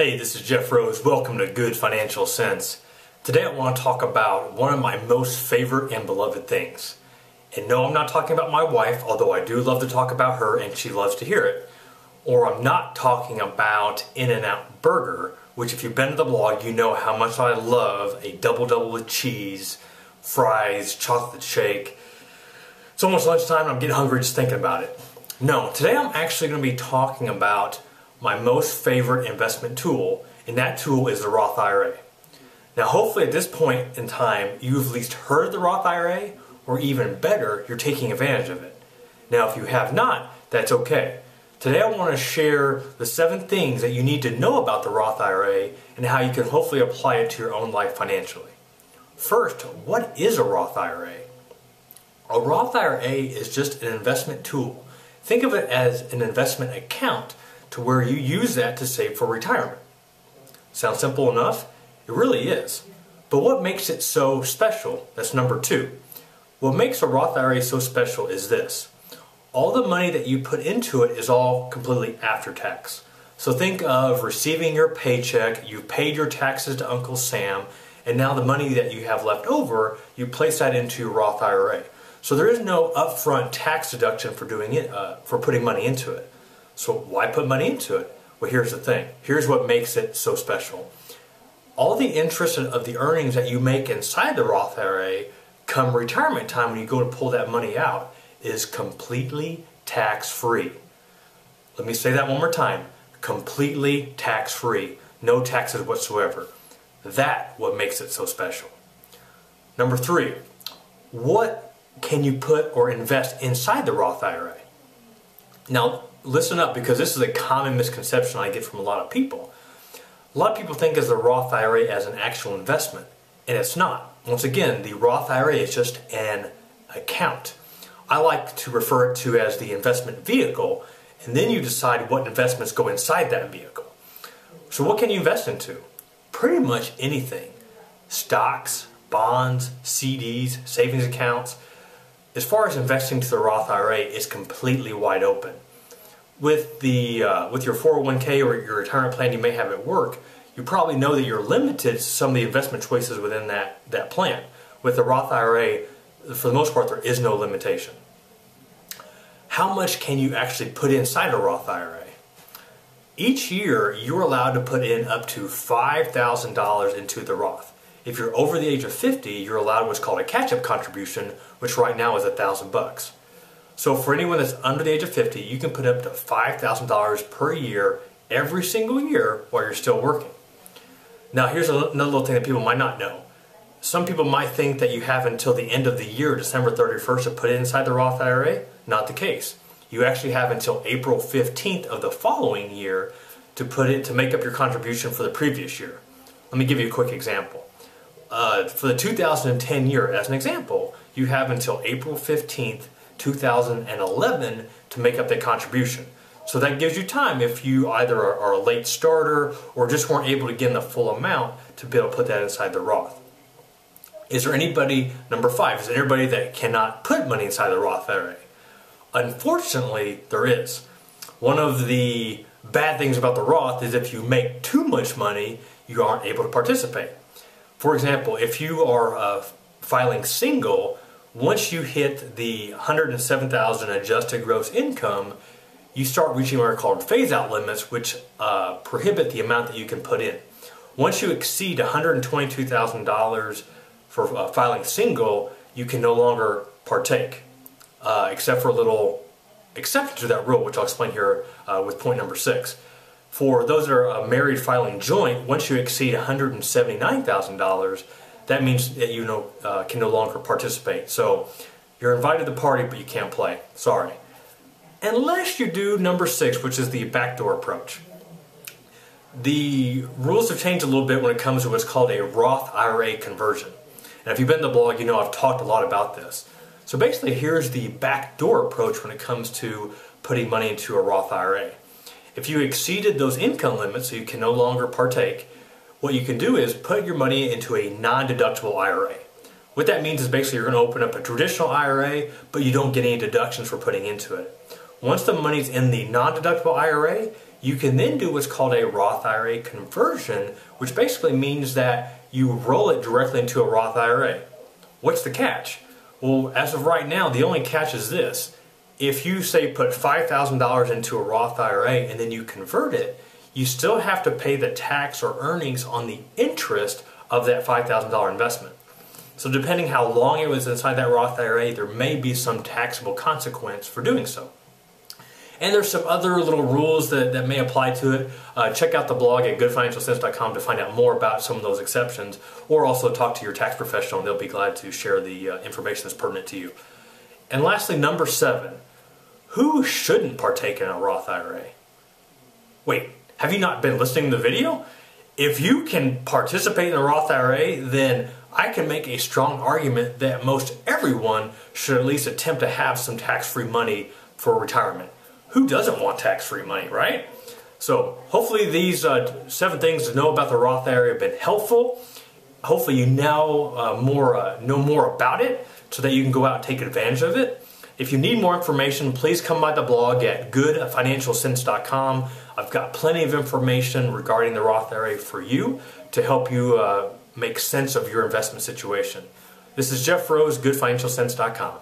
Hey, this is Jeff Rose. Welcome to Good Financial Sense. Today I want to talk about one of my most favorite and beloved things. And no, I'm not talking about my wife, although I do love to talk about her and she loves to hear it. Or I'm not talking about In-N-Out Burger, which if you've been to the blog, you know how much I love a double with cheese, fries, chocolate shake. It's almost lunchtime and I'm getting hungry just thinking about it. No, today I'm actually going to be talking about my most favorite investment tool, and that tool is the Roth IRA. Now hopefully at this point in time you've at least heard of the Roth IRA, or even better, you're taking advantage of it. Now if you have not, that's okay. Today I want to share the 7 things that you need to know about the Roth IRA and how you can hopefully apply it to your own life financially. First, what is a Roth IRA? A Roth IRA is just an investment tool. Think of it as an investment account to where you use that to save for retirement. Sounds simple enough? It really is. But what makes it so special? That's number 2. What makes a Roth IRA so special is this. All the money that you put into it is all completely after tax. So think of receiving your paycheck, you've paid your taxes to Uncle Sam, and now the money that you have left over, you place that into your Roth IRA. So there is no upfront tax deduction for doing it, for putting money into it. So why put money into it? Well, here's the thing. Here's what makes it so special. All the interest of the earnings that you make inside the Roth IRA come retirement time when you go to pull that money out is completely tax-free. Let me say that one more time. Completely tax-free. No taxes whatsoever. That's what makes it so special. Number 3, what can you put or invest inside the Roth IRA? Now, listen up, because this is a common misconception I get from a lot of people. A lot of people think of the Roth IRA as an actual investment, and it's not. Once again, the Roth IRA is just an account. I like to refer it to as the investment vehicle, and then you decide what investments go inside that vehicle. So what can you invest into? Pretty much anything. Stocks, bonds, CDs, savings accounts. As far as investing to the Roth IRA, it's completely wide open. With your 401k or your retirement plan you may have at work, you probably know that you're limited to some of the investment choices within that plan. With the Roth IRA, for the most part, there is no limitation. How much can you actually put inside a Roth IRA? Each year, you're allowed to put in up to $5,000 into the Roth. If you're over the age of 50, you're allowed what's called a catch-up contribution, which right now is $1,000. So for anyone that's under the age of 50, you can put up to $5,000 per year, every single year, while you're still working. Now here's another little thing that people might not know. Some people might think that you have until the end of the year, December 31st, to put it inside the Roth IRA. Not the case. You actually have until April 15th of the following year to make up your contribution for the previous year. Let me give you a quick example. For the 2010 year, as an example, you have until April 15th, 2011 to make up that contribution. So that gives you time if you either are a late starter or just weren't able to get in the full amount to be able to put that inside the Roth. Is there anybody, number 5, is there anybody that cannot put money inside the Roth IRA? Unfortunately, there is. One of the bad things about the Roth is if you make too much money, you aren't able to participate. For example, if you are filing single, once you hit the $107,000 adjusted gross income, you start reaching what are called phase-out limits, which prohibit the amount that you can put in. Once you exceed $122,000 for filing single, you can no longer partake, except for a little exception to that rule, which I'll explain here with point number 6. For those that are married filing joint, once you exceed $179,000, that means that you can no longer participate. So you're invited to the party, but you can't play. Sorry. Unless you do number 6, which is the backdoor approach. The rules have changed a little bit when it comes to what's called a Roth IRA conversion. And if you've been in the blog, you know I've talked a lot about this. So basically, here's the backdoor approach when it comes to putting money into a Roth IRA. If you exceeded those income limits, so you can no longer partake, what you can do is put your money into a non-deductible IRA. What that means is basically you're going to open up a traditional IRA, but you don't get any deductions for putting into it. Once the money's in the non-deductible IRA, you can then do what's called a Roth IRA conversion, which basically means that you roll it directly into a Roth IRA. What's the catch? Well, as of right now, the only catch is this. If you say put $5,000 into a Roth IRA and then you convert it, you still have to pay the tax or earnings on the interest of that $5,000 investment. So depending how long it was inside that Roth IRA, there may be some taxable consequence for doing so. And there's some other little rules that may apply to it. Check out the blog at goodfinancialsense.com to find out more about some of those exceptions, or also talk to your tax professional and they'll be glad to share the information that's pertinent to you. And lastly, number 7, who shouldn't partake in a Roth IRA? Wait, have you not been listening to the video? If you can participate in a Roth IRA, then I can make a strong argument that most everyone should at least attempt to have some tax-free money for retirement. Who doesn't want tax-free money, right? So hopefully these 7 things to know about the Roth IRA have been helpful. Hopefully you now know more about it so that you can go out and take advantage of it. If you need more information, please come by the blog at goodfinancialsense.com. I've got plenty of information regarding the Roth IRA for you to help you make sense of your investment situation. This is Jeff Rose, goodfinancialsense.com.